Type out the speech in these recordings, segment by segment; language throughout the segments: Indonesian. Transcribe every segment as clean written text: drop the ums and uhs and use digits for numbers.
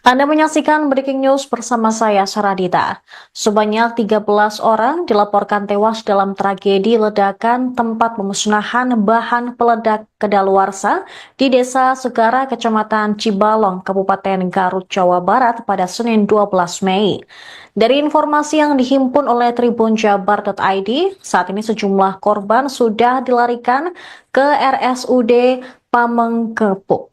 Anda menyaksikan Breaking News bersama saya, Saradita. Sebanyak 13 orang dilaporkan tewas dalam tragedi ledakan tempat pemusnahan bahan peledak kedaluarsa di Desa Segara, Kecamatan Cibalong, Kabupaten Garut, Jawa Barat pada Senin 12 Mei. Dari informasi yang dihimpun oleh tribunjabar.id, saat ini sejumlah korban sudah dilarikan ke RSUD Pamengkepuk.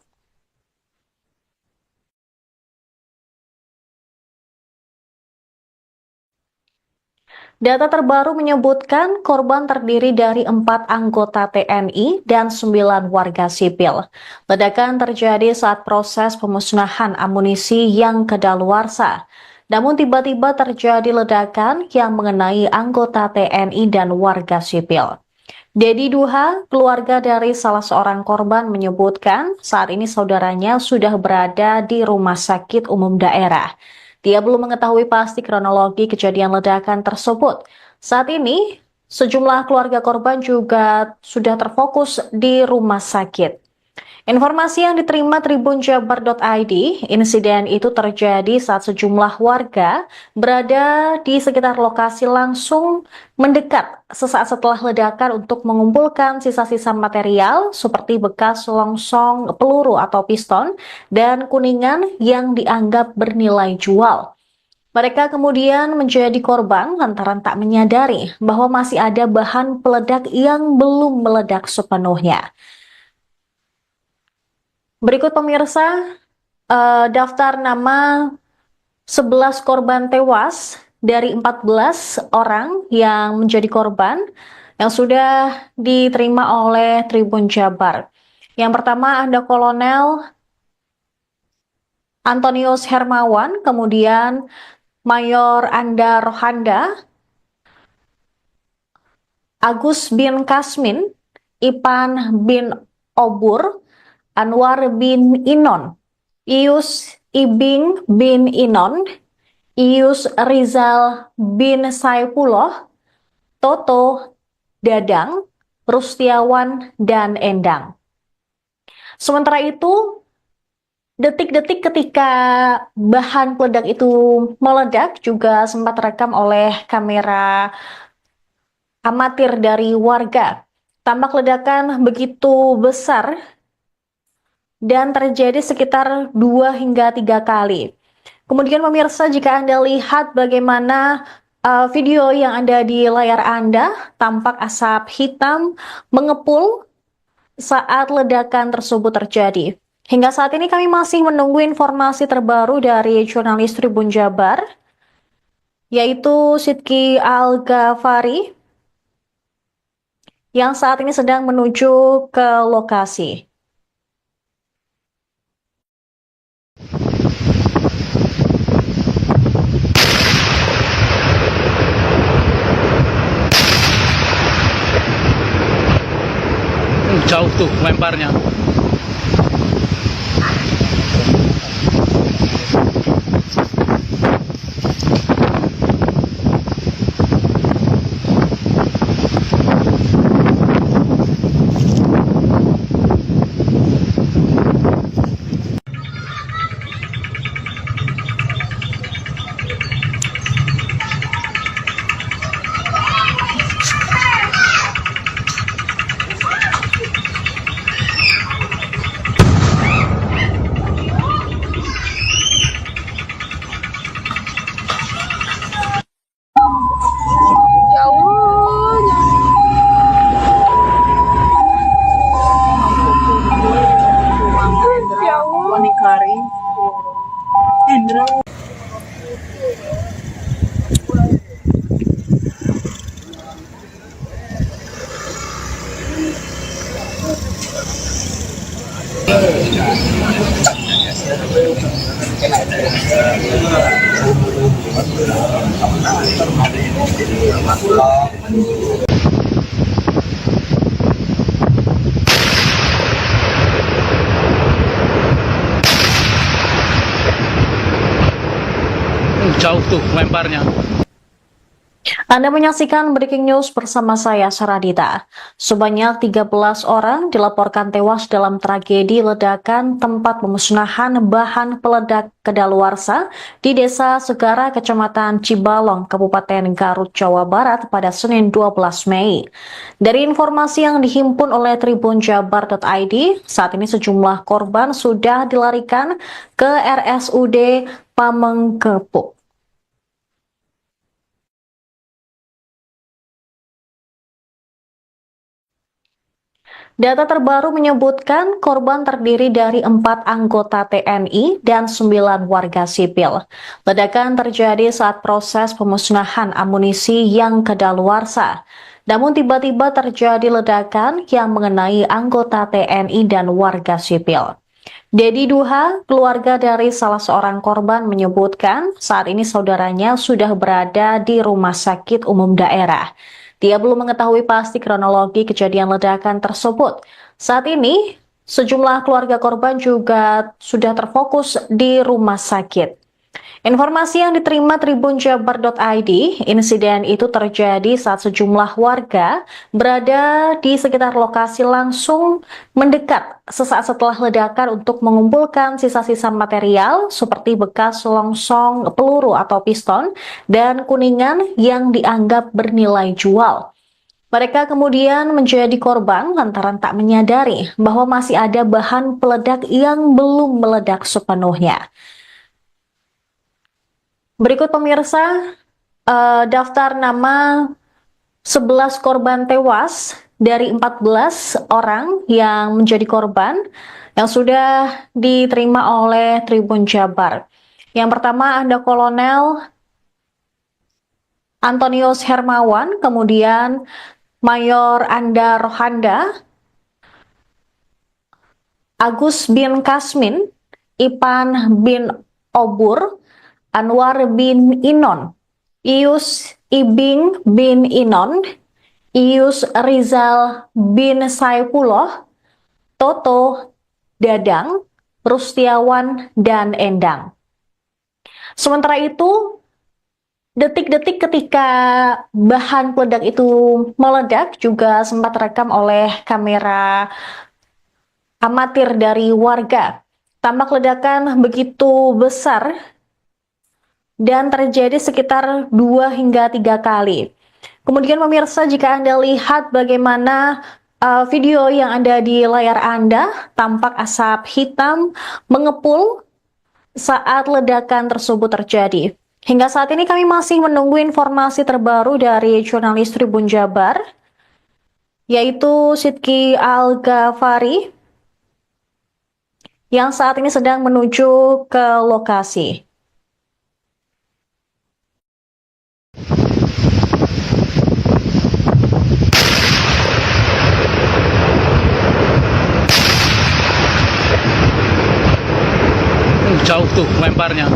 Data terbaru menyebutkan korban terdiri dari 4 anggota TNI dan 9 warga sipil. Ledakan terjadi saat proses pemusnahan amunisi yang kedaluarsa. Namun tiba-tiba terjadi ledakan yang mengenai anggota TNI dan warga sipil. Dedi Duha, keluarga dari salah seorang korban, menyebutkan saat ini saudaranya sudah berada di rumah sakit umum daerah. Dia belum mengetahui pasti kronologi kejadian ledakan tersebut. Saat ini, sejumlah keluarga korban juga sudah terfokus di rumah sakit. Informasi yang diterima tribunjabar.id, insiden itu terjadi saat sejumlah warga berada di sekitar lokasi langsung mendekat sesaat setelah ledakan untuk mengumpulkan sisa-sisa material seperti bekas selongsong peluru atau piston dan kuningan yang dianggap bernilai jual. Mereka kemudian menjadi korban lantaran tak menyadari bahwa masih ada bahan peledak yang belum meledak sepenuhnya. Berikut pemirsa, daftar nama 11 korban tewas dari 14 orang yang menjadi korban yang sudah diterima oleh Tribun Jabar. Yang pertama ada Kolonel Antonius Hermawan, kemudian Mayor Anda Rohanda, Agus bin Kasmin, Ipan bin Obur, Anwar bin Inon, Ius Ibing bin Inon, Ius Rizal bin Saifullah, Toto Dadang, Rustiawan, dan Endang. Sementara itu, detik-detik ketika bahan peledak itu meledak juga sempat terekam oleh kamera amatir dari warga. Tampak ledakan begitu besar dan terjadi sekitar 2 hingga 3 kali. Kemudian pemirsa, jika Anda lihat bagaimana video yang ada di layar Anda, tampak asap hitam mengepul saat ledakan tersebut terjadi. Hingga saat ini kami masih menunggu informasi terbaru dari jurnalis Tribun Jabar, yaitu Sidki Al-Ghafari, yang saat ini sedang menuju ke lokasi. Jauh tuh lemparnya. Jauh tuh lemparnya. Anda menyaksikan Breaking News bersama saya, Saradita. Sebanyak 13 orang dilaporkan tewas dalam tragedi ledakan tempat pemusnahan bahan peledak kedaluarsa di Desa Segara, Kecamatan Cibalong, Kabupaten Garut, Jawa Barat pada Senin 12 Mei. Dari informasi yang dihimpun oleh tribunjabar.id, saat ini sejumlah korban sudah dilarikan ke RSUD Pamengkepuk. Data terbaru menyebutkan korban terdiri dari 4 anggota TNI dan 9 warga sipil. Ledakan terjadi saat proses pemusnahan amunisi yang kedaluarsa. Namun tiba-tiba terjadi ledakan yang mengenai anggota TNI dan warga sipil. Dedi Duha, keluarga dari salah seorang korban, menyebutkan saat ini saudaranya sudah berada di rumah sakit umum daerah. Dia belum mengetahui pasti kronologi kejadian ledakan tersebut. Saat ini, sejumlah keluarga korban juga sudah terfokus di rumah sakit. Informasi yang diterima tribunjabar.id, insiden itu terjadi saat sejumlah warga berada di sekitar lokasi langsung mendekat sesaat setelah ledakan untuk mengumpulkan sisa-sisa material seperti bekas selongsong peluru atau piston dan kuningan yang dianggap bernilai jual. Mereka kemudian menjadi korban lantaran tak menyadari bahwa masih ada bahan peledak yang belum meledak sepenuhnya. Berikut pemirsa, daftar nama 11 korban tewas dari 14 orang yang menjadi korban yang sudah diterima oleh Tribun Jabar. Yang pertama ada Kolonel Antonius Hermawan, kemudian Mayor Anda Rohanda, Agus bin Kasmin, Ipan bin Obur, Anwar bin Inon, Ius Ibing bin Inon, Ius Rizal bin Saifullah, Toto Dadang, Rustiawan, dan Endang. Sementara itu, detik-detik ketika bahan peledak itu meledak juga sempat terekam oleh kamera amatir dari warga. Tampak ledakan begitu besar dan terjadi sekitar 2 hingga 3 kali. Kemudian pemirsa, jika Anda lihat bagaimana video yang ada di layar Anda, tampak asap hitam mengepul saat ledakan tersebut terjadi. Hingga saat ini kami masih menunggu informasi terbaru dari jurnalis Tribun Jabar, yaitu Sidki Al-Ghafari, yang saat ini sedang menuju ke lokasi. Jauh tuh lemparnya.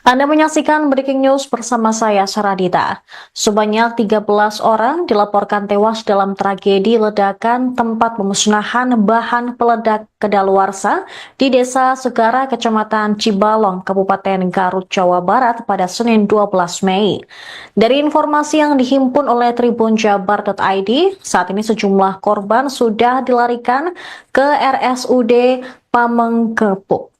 Anda menyaksikan Breaking News bersama saya, Saradita. Sebanyak 13 orang dilaporkan tewas dalam tragedi ledakan tempat pemusnahan bahan peledak kedaluarsa di Desa Segara, Kecamatan Cibalong, Kabupaten Garut, Jawa Barat pada Senin 12 Mei. Dari informasi yang dihimpun oleh tribunjabar.id, saat ini sejumlah korban sudah dilarikan ke RSUD Pamengkepuk.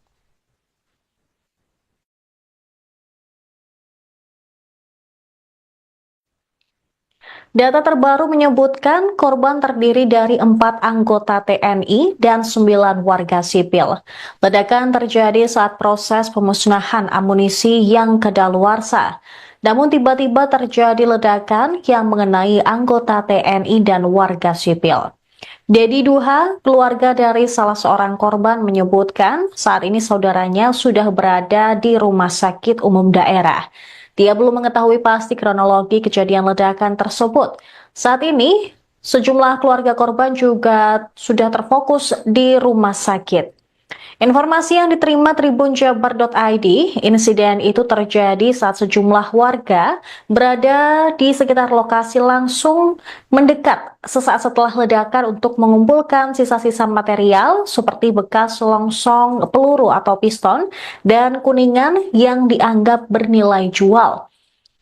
Data terbaru menyebutkan korban terdiri dari 4 anggota TNI dan 9 warga sipil. Ledakan terjadi saat proses pemusnahan amunisi yang kedaluarsa. Namun tiba-tiba terjadi ledakan yang mengenai anggota TNI dan warga sipil. Dedi Duha, keluarga dari salah seorang korban, menyebutkan saat ini saudaranya sudah berada di rumah sakit umum daerah. Dia belum mengetahui pasti kronologi kejadian ledakan tersebut. Saat ini, sejumlah keluarga korban juga sudah terfokus di rumah sakit. Informasi yang diterima tribunjabar.id, insiden itu terjadi saat sejumlah warga berada di sekitar lokasi langsung mendekat sesaat setelah ledakan untuk mengumpulkan sisa-sisa material seperti bekas selongsong peluru atau piston dan kuningan yang dianggap bernilai jual.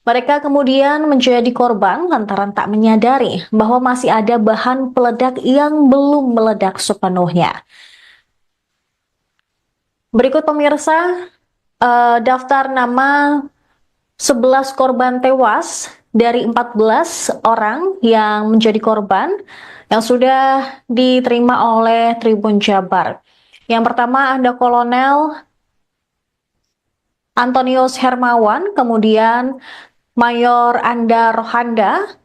Mereka kemudian menjadi korban lantaran tak menyadari bahwa masih ada bahan peledak yang belum meledak sepenuhnya. Berikut pemirsa, daftar nama 11 korban tewas dari 14 orang yang menjadi korban yang sudah diterima oleh Tribun Jabar. Yang pertama ada Kolonel Antonius Hermawan, kemudian Mayor Anda Rohanda,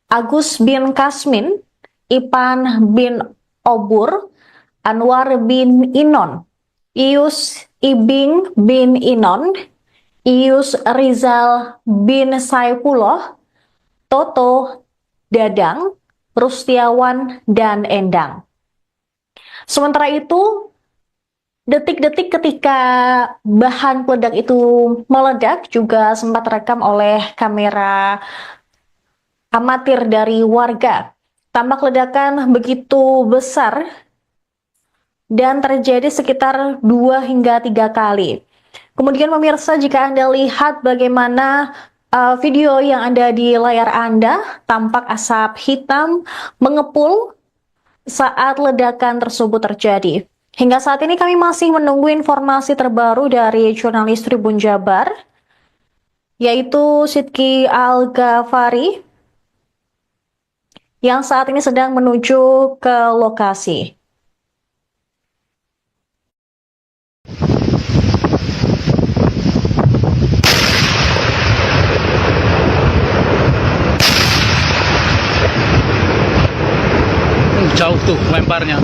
Agus bin Kasmin, Ipan bin Obur, Anwar bin Inon, Ius Ibing bin Inon, Ius Rizal bin Saifullah, Toto Dadang, Rustiawan, dan Endang. Sementara itu, detik-detik ketika bahan peledak itu meledak juga sempat terekam oleh kamera amatir dari warga. Tampak ledakan begitu besar dan terjadi sekitar 2 hingga 3 kali. Kemudian pemirsa, jika Anda lihat bagaimana video yang ada di layar Anda, tampak asap hitam mengepul saat ledakan tersebut terjadi. Hingga saat ini kami masih menunggu informasi terbaru dari jurnalis Tribun Jabar, yaitu Sidki Al-Ghafari, yang saat ini sedang menuju ke lokasi. Jauh tuh lemparnya.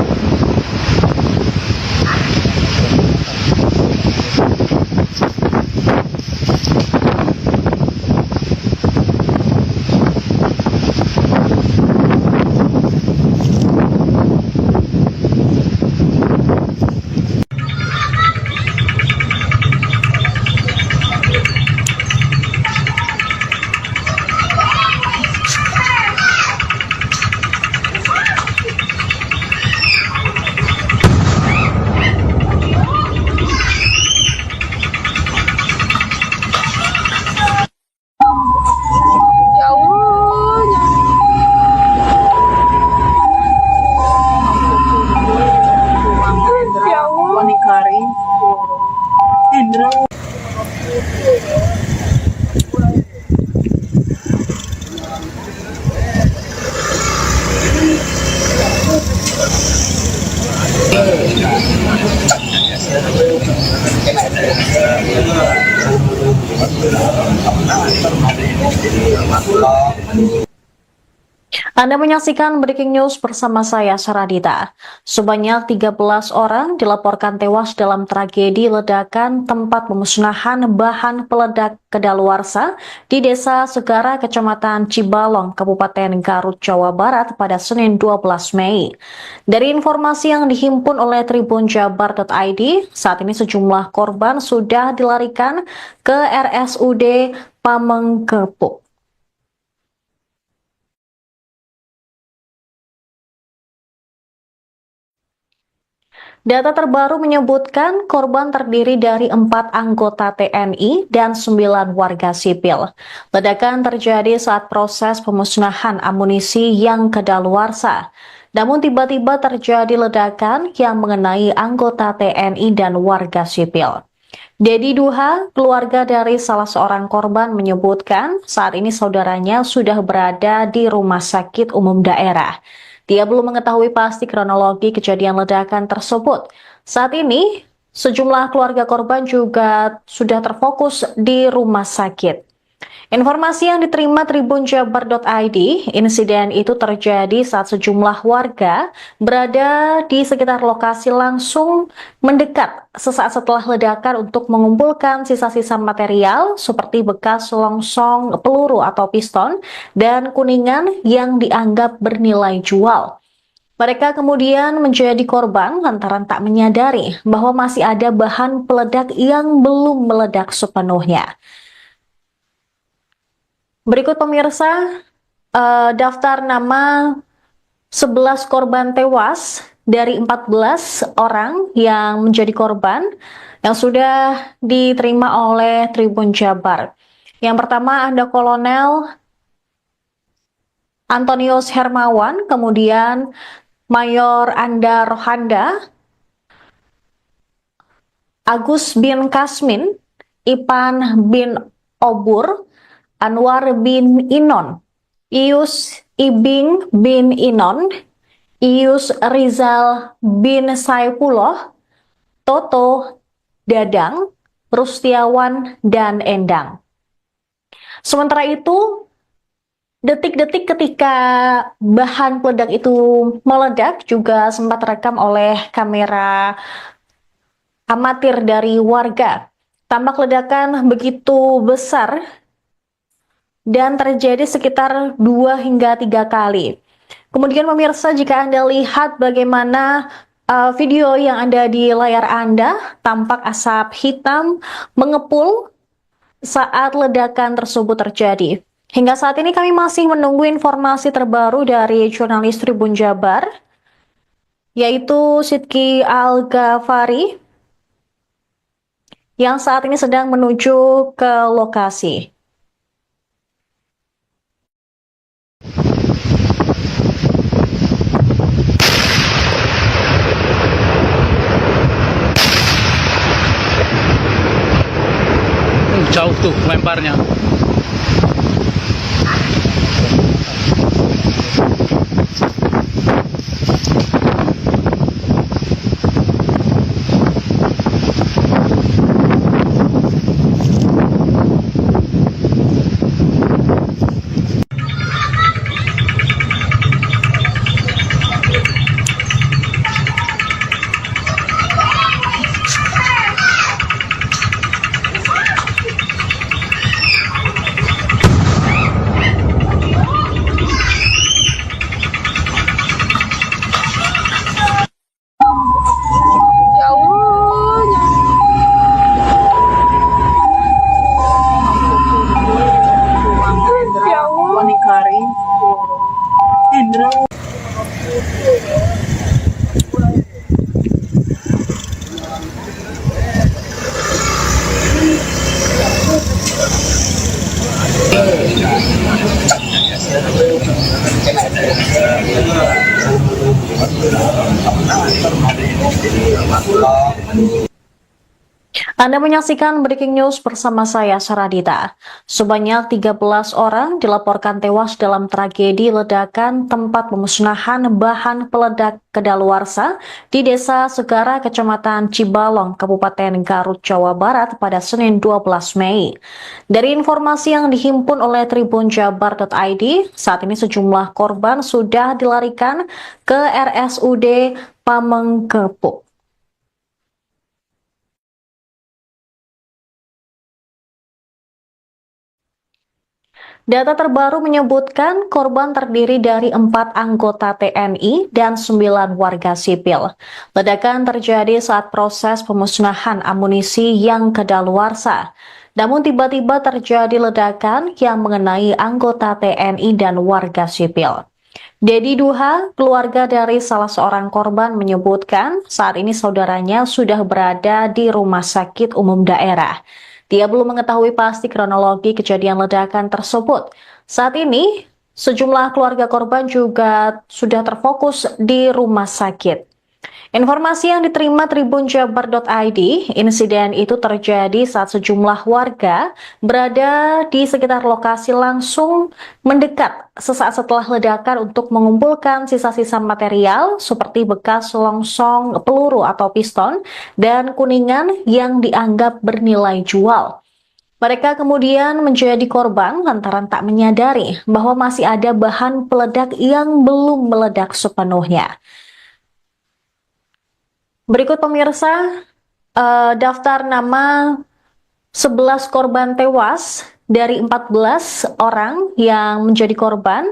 Anda menyaksikan Breaking News bersama saya, Saradita. Sebanyak 13 orang dilaporkan tewas dalam tragedi ledakan tempat pemusnahan bahan peledak kedaluarsa di Desa Segara, Kecamatan Cibalong, Kabupaten Garut, Jawa Barat pada Senin 12 Mei. Dari informasi yang dihimpun oleh tribunjabar.id, saat ini sejumlah korban sudah dilarikan ke RSUD Pamengkepuk. Data terbaru menyebutkan korban terdiri dari 4 anggota TNI dan 9 warga sipil. Ledakan terjadi saat proses pemusnahan amunisi yang kedaluarsa. Namun tiba-tiba terjadi ledakan yang mengenai anggota TNI dan warga sipil. Dedi Duha, keluarga dari salah seorang korban, menyebutkan saat ini saudaranya sudah berada di rumah sakit umum daerah. Dia belum mengetahui pasti kronologi kejadian ledakan tersebut. Saat ini, sejumlah keluarga korban juga sudah terfokus di rumah sakit. Informasi yang diterima tribunjabar.id, insiden itu terjadi saat sejumlah warga berada di sekitar lokasi langsung mendekat sesaat setelah ledakan untuk mengumpulkan sisa-sisa material seperti bekas selongsong peluru atau piston dan kuningan yang dianggap bernilai jual. Mereka kemudian menjadi korban lantaran tak menyadari bahwa masih ada bahan peledak yang belum meledak sepenuhnya. Berikut pemirsa, daftar nama 11 korban tewas dari 14 orang yang menjadi korban yang sudah diterima oleh Tribun Jabar. Yang pertama ada Kolonel Antonius Hermawan, kemudian Mayor Anda Rohanda, Agus bin Kasmin, Ipan bin Obur, Anwar bin Inon, Ius Ibing bin Inon, Ius Rizal bin Saipullah, Toto Dadang, Rustiawan, dan Endang. Sementara itu, detik-detik ketika bahan peledak itu meledak juga sempat terekam oleh kamera amatir dari warga. Tampak ledakan begitu besar dan terjadi sekitar 2 hingga 3 kali. Kemudian pemirsa, jika Anda lihat bagaimana video yang ada di layar Anda, tampak asap hitam mengepul saat ledakan tersebut terjadi. Hingga saat ini kami masih menunggu informasi terbaru dari jurnalis Tribun Jabar, yaitu Sidki Al-Ghafari, yang saat ini sedang menuju ke lokasi. Jauh tuh lemparnya. Anda menyaksikan Breaking News bersama saya, Saradita. Sebanyak 13 orang dilaporkan tewas dalam tragedi ledakan tempat pemusnahan bahan peledak kedaluarsa di Desa Segara, Kecamatan Cibalong, Kabupaten Garut, Jawa Barat pada Senin 12 Mei. Dari informasi yang dihimpun oleh tribunjabar.id, saat ini sejumlah korban sudah dilarikan ke RSUD Pamengkepuk. Data terbaru menyebutkan korban terdiri dari 4 anggota TNI dan 9 warga sipil. Ledakan terjadi saat proses pemusnahan amunisi yang kedaluarsa. Namun tiba-tiba terjadi ledakan yang mengenai anggota TNI dan warga sipil. Dedi Duha, keluarga dari salah seorang korban, menyebutkan saat ini saudaranya sudah berada di rumah sakit umum daerah. Dia belum mengetahui pasti kronologi kejadian ledakan tersebut. Saat ini, sejumlah keluarga korban juga sudah terfokus di rumah sakit. Informasi yang diterima tribunjabar.id, insiden itu terjadi saat sejumlah warga berada di sekitar lokasi langsung mendekat sesaat setelah ledakan untuk mengumpulkan sisa-sisa material seperti bekas selongsong peluru atau piston dan kuningan yang dianggap bernilai jual. Mereka kemudian menjadi korban lantaran tak menyadari bahwa masih ada bahan peledak yang belum meledak sepenuhnya. Berikut pemirsa, daftar nama 11 korban tewas dari 14 orang yang menjadi korban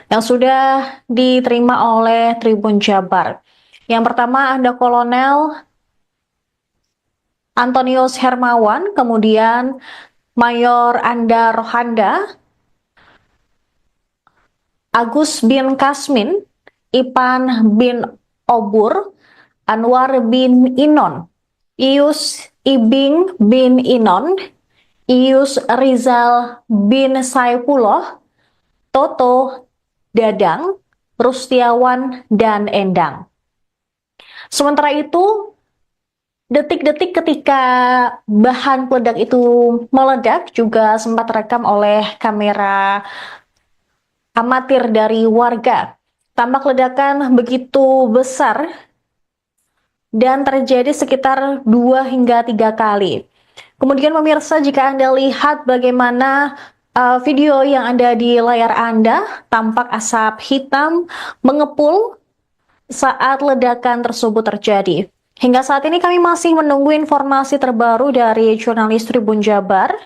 yang sudah diterima oleh Tribun Jabar. Yang pertama ada Kolonel Antonius Hermawan, kemudian Mayor Anda Rohanda, Agus bin Kasmin, Ipan bin Obur, Anwar bin Inon, Ius Ibing bin Inon, Ius Rizal bin Saifullah, Toto Dadang, Rustiawan, dan Endang. Sementara itu, detik-detik ketika bahan peledak itu meledak juga sempat terekam oleh kamera amatir dari warga. Tampak ledakan begitu besar dan terjadi sekitar 2 hingga 3 kali. Kemudian pemirsa, jika Anda lihat bagaimana video yang ada di layar Anda, tampak asap hitam mengepul saat ledakan tersebut terjadi. Hingga saat ini kami masih menunggu informasi terbaru dari jurnalis Tribun Jabar,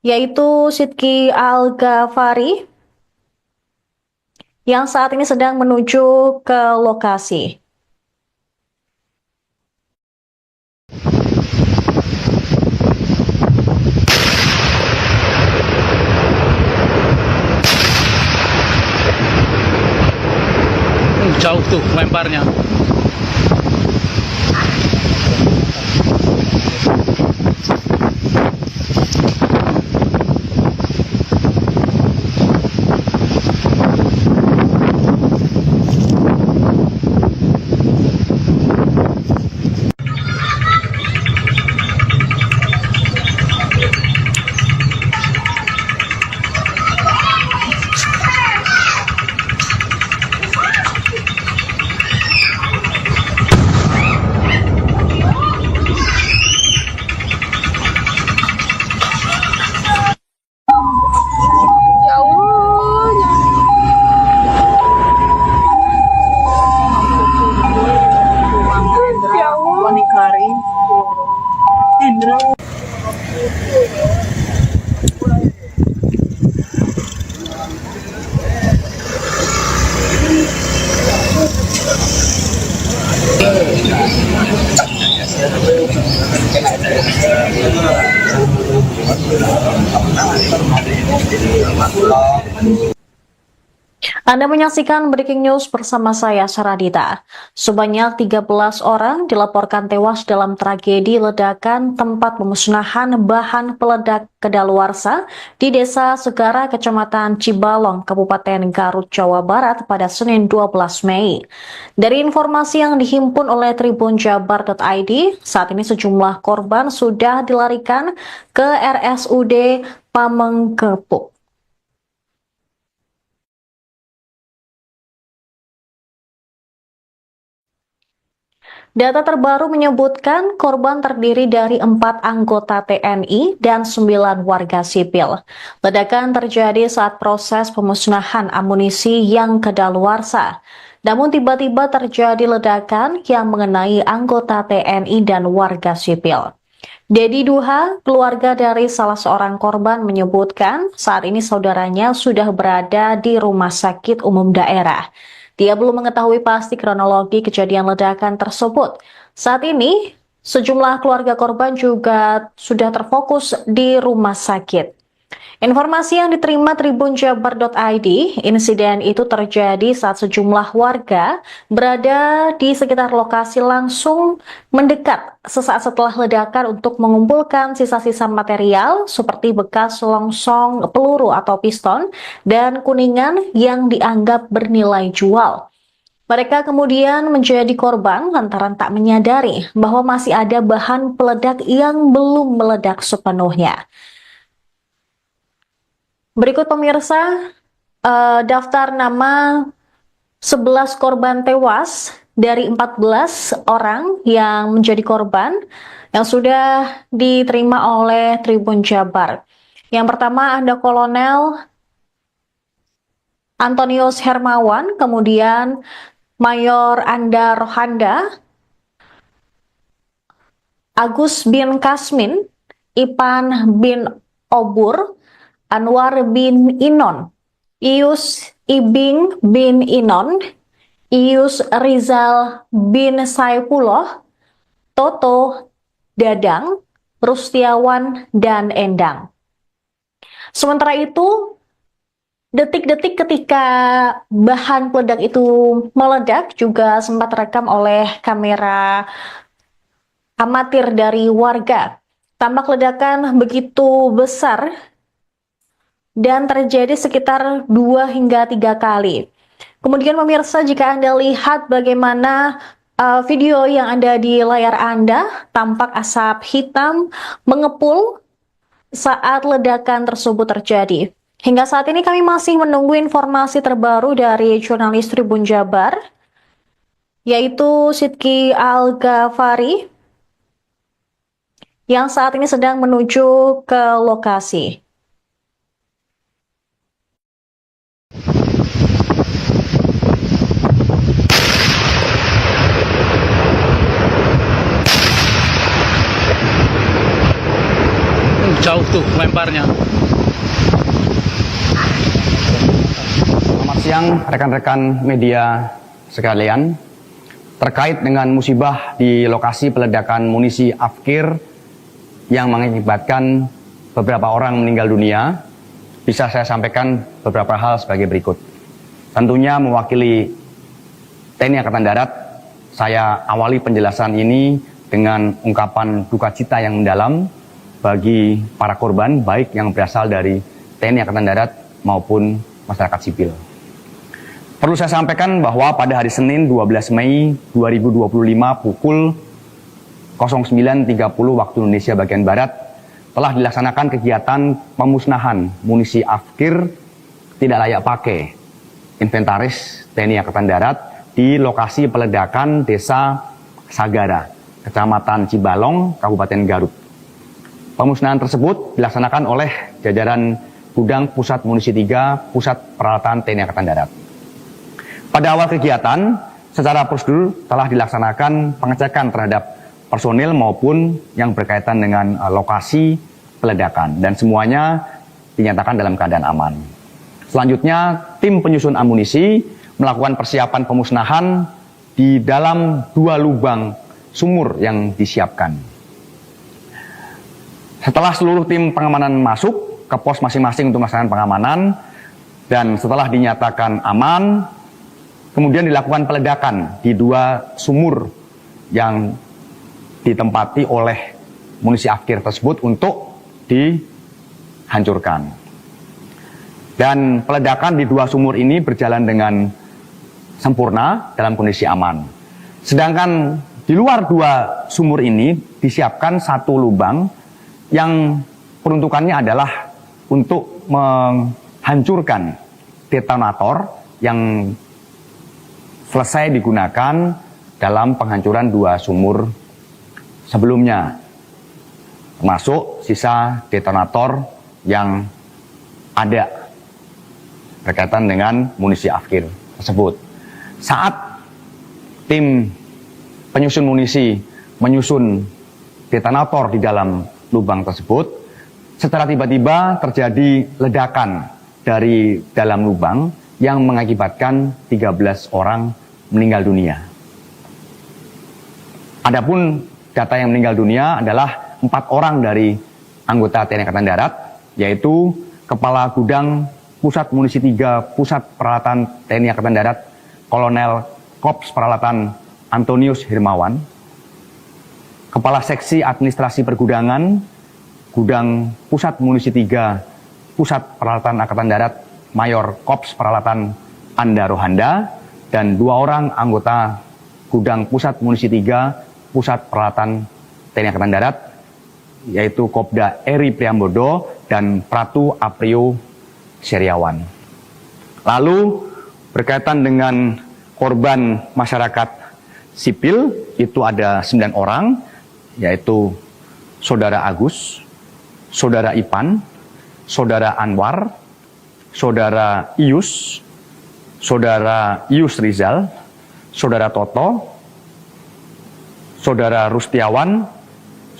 yaitu Sidki Al-Ghafari, yang saat ini sedang menuju ke lokasi. Jauh tuh lemparnya. Anda menyaksikan Breaking News bersama saya, Saradita. Sebanyak 13 orang dilaporkan tewas dalam tragedi ledakan tempat pemusnahan bahan peledak kedaluarsa di Desa Segara, Kecamatan Cibalong, Kabupaten Garut, Jawa Barat pada Senin 12 Mei. Dari informasi yang dihimpun oleh tribunjabar.id, saat ini sejumlah korban sudah dilarikan ke RSUD Pamengkepuk. Data terbaru menyebutkan korban terdiri dari 4 anggota TNI dan 9 warga sipil. Ledakan terjadi saat proses pemusnahan amunisi yang kedaluarsa. Namun tiba-tiba terjadi ledakan yang mengenai anggota TNI dan warga sipil. Dedi Duha, keluarga dari salah seorang korban, menyebutkan saat ini saudaranya sudah berada di rumah sakit umum daerah. Dia belum mengetahui pasti kronologi kejadian ledakan tersebut. Saat ini, sejumlah keluarga korban juga sudah terfokus di rumah sakit. Informasi yang diterima tribunjabar.id, insiden itu terjadi saat sejumlah warga berada di sekitar lokasi langsung mendekat sesaat setelah ledakan untuk mengumpulkan sisa-sisa material seperti bekas selongsong peluru atau piston dan kuningan yang dianggap bernilai jual. Mereka kemudian menjadi korban lantaran tak menyadari bahwa masih ada bahan peledak yang belum meledak sepenuhnya. Berikut pemirsa, daftar nama 11 korban tewas dari 14 orang yang menjadi korban yang sudah diterima oleh Tribun Jabar. Yang pertama ada Kolonel Antonius Hermawan, kemudian Mayor Anda Rohanda, Agus bin Kasmin, Ipan bin Obur, Anwar bin Inon, Ius Ibing bin Inon, Ius Rizal bin Saifullah, Toto Dadang, Rustiawan, dan Endang. Sementara itu, detik-detik ketika bahan peledak itu meledak juga sempat terekam oleh kamera amatir dari warga. Tampak ledakan begitu besar dan terjadi sekitar 2 hingga 3 kali. Kemudian pemirsa, jika Anda lihat bagaimana video yang ada di layar Anda, tampak asap hitam mengepul saat ledakan tersebut terjadi. Hingga saat ini kami masih menunggu informasi terbaru dari jurnalis Tribun Jabar, yaitu Sidki Al-Ghafari, yang saat ini sedang menuju ke lokasi. Jauh tuh lemparnya. Selamat siang rekan-rekan media sekalian. Terkait dengan musibah di lokasi peledakan munisi Afkir yang mengakibatkan beberapa orang meninggal dunia, bisa saya sampaikan beberapa hal sebagai berikut. Tentunya mewakili TNI Angkatan Darat, saya awali penjelasan ini dengan ungkapan duka cita yang mendalam bagi para korban, baik yang berasal dari TNI Angkatan Darat maupun masyarakat sipil. Perlu saya sampaikan bahwa pada hari Senin 12 Mei 2025 pukul 09.30 waktu Indonesia bagian Barat telah dilaksanakan kegiatan pemusnahan munisi Afkir tidak layak pakai inventaris TNI Angkatan Darat di lokasi peledakan Desa Sagara, Kecamatan Cibalong, Kabupaten Garut. Pemusnahan tersebut dilaksanakan oleh jajaran Gudang Pusat Munisi 3 Pusat Peralatan TNI Angkatan Darat. Pada awal kegiatan, secara prosedur telah dilaksanakan pengecekan terhadap personil maupun yang berkaitan dengan lokasi peledakan dan semuanya dinyatakan dalam keadaan aman. Selanjutnya, tim penyusun amunisi melakukan persiapan pemusnahan di dalam 2 lubang sumur yang disiapkan. Setelah seluruh tim pengamanan masuk ke pos masing-masing untuk melaksanakan pengamanan, Dan setelah dinyatakan aman, kemudian dilakukan peledakan di 2 sumur yang ditempati oleh munisi afkir tersebut untuk dihancurkan. Dan peledakan di 2 sumur ini berjalan dengan sempurna dalam kondisi aman. Sedangkan di luar 2 sumur ini disiapkan 1 lubang yang peruntukannya adalah untuk menghancurkan detonator yang selesai digunakan dalam penghancuran 2 sumur sebelumnya, termasuk sisa detonator yang ada berkaitan dengan munisi afkir tersebut. Saat tim penyusun munisi menyusun detonator di dalam lubang tersebut, secara tiba-tiba terjadi ledakan dari dalam lubang yang mengakibatkan 13 orang meninggal dunia. Adapun data yang meninggal dunia adalah 4 orang dari anggota TNI Angkatan Darat, yaitu Kepala Gudang Pusat Munisi 3 Pusat Peralatan TNI Angkatan Darat, Kolonel Korps Peralatan Antonius Hirmawan, Kepala Seksi Administrasi Pergudangan Gudang Pusat Munisi 3 Pusat Peralatan Angkatan Darat, Mayor Korps Peralatan Anda Rohanda, dan 2 orang anggota Gudang Pusat Munisi 3 Pusat Peralatan TNI Angkatan Darat, yaitu Kopda Eri Priambodo dan Pratu Aprio Seriawan. Lalu berkaitan dengan korban masyarakat sipil, itu ada 9 orang, yaitu Saudara Agus, Saudara Ipan, Saudara Anwar, Saudara Ius, Saudara Ius Rizal, Saudara Toto, Saudara Rustiawan,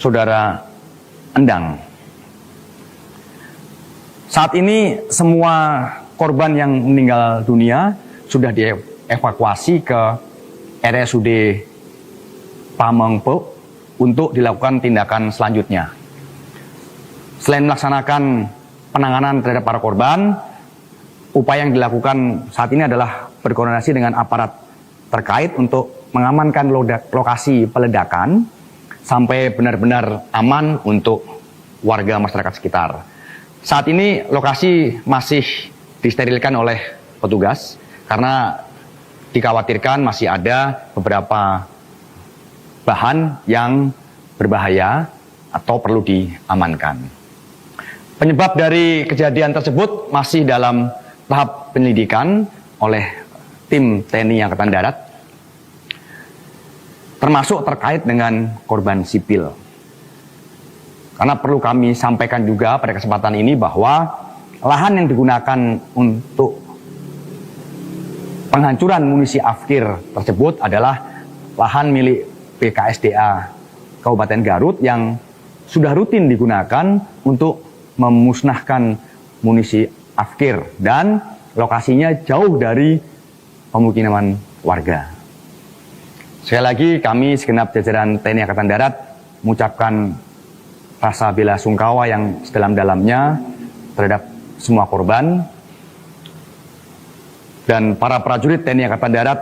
Saudara Endang. Saat ini semua korban yang meninggal dunia sudah dievakuasi ke RSUD Pamengpeuk untuk dilakukan tindakan selanjutnya. Selain melaksanakan penanganan terhadap para korban, upaya yang dilakukan saat ini adalah berkoordinasi dengan aparat terkait untuk mengamankan lokasi peledakan sampai benar-benar aman untuk warga masyarakat sekitar. Saat ini lokasi masih disterilkan oleh petugas karena dikhawatirkan masih ada beberapa bahan yang berbahaya atau perlu diamankan. Penyebab dari kejadian tersebut masih dalam tahap penyelidikan oleh tim TNI Angkatan Darat, termasuk terkait dengan korban sipil. Karena perlu kami sampaikan juga pada kesempatan ini bahwa lahan yang digunakan untuk penghancuran munisi afkir tersebut adalah lahan milik BKSDA Kabupaten Garut yang sudah rutin digunakan untuk memusnahkan munisi afkir dan lokasinya jauh dari pemukiman warga. Sekali lagi kami segenap jajaran TNI Angkatan Darat mengucapkan rasa bela sungkawa yang sedalam-dalamnya terhadap semua korban, dan para prajurit TNI Angkatan Darat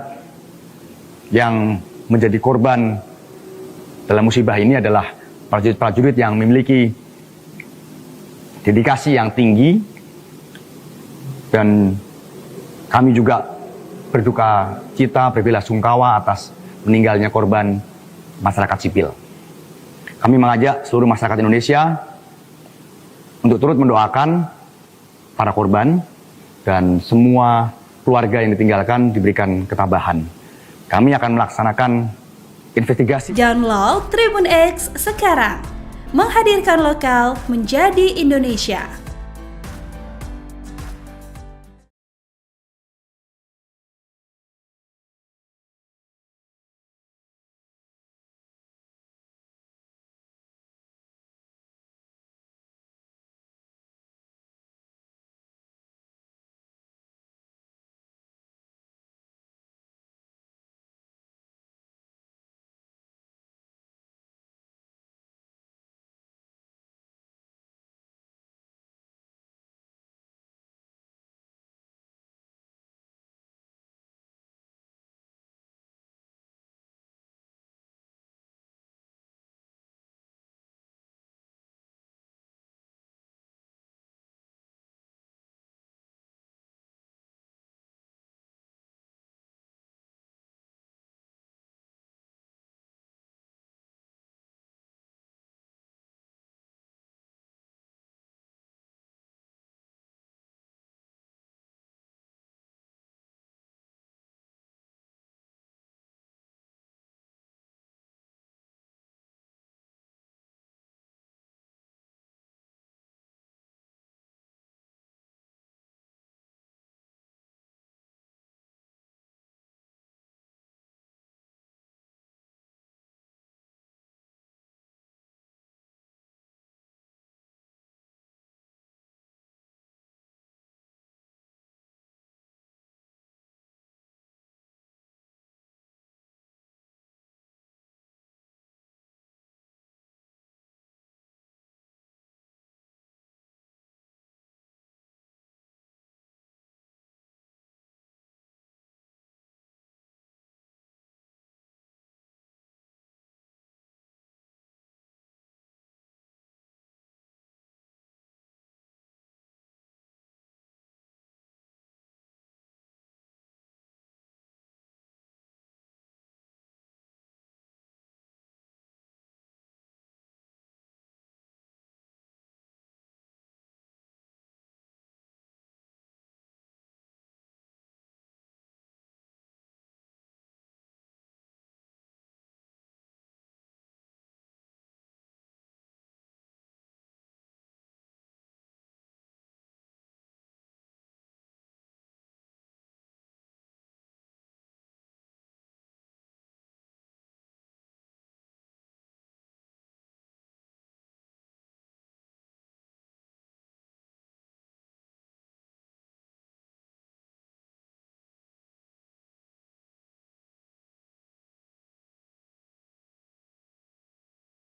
yang menjadi korban dalam musibah ini adalah prajurit-prajurit yang memiliki dedikasi yang tinggi, dan kami juga berduka cita, berbela sungkawa atas meninggalnya korban masyarakat sipil. Kami mengajak seluruh masyarakat Indonesia untuk turut mendoakan para korban dan semua keluarga yang ditinggalkan diberikan ketabahan. Kami akan melaksanakan investigasi. Download Tribun X sekarang, menghadirkan lokal menjadi Indonesia.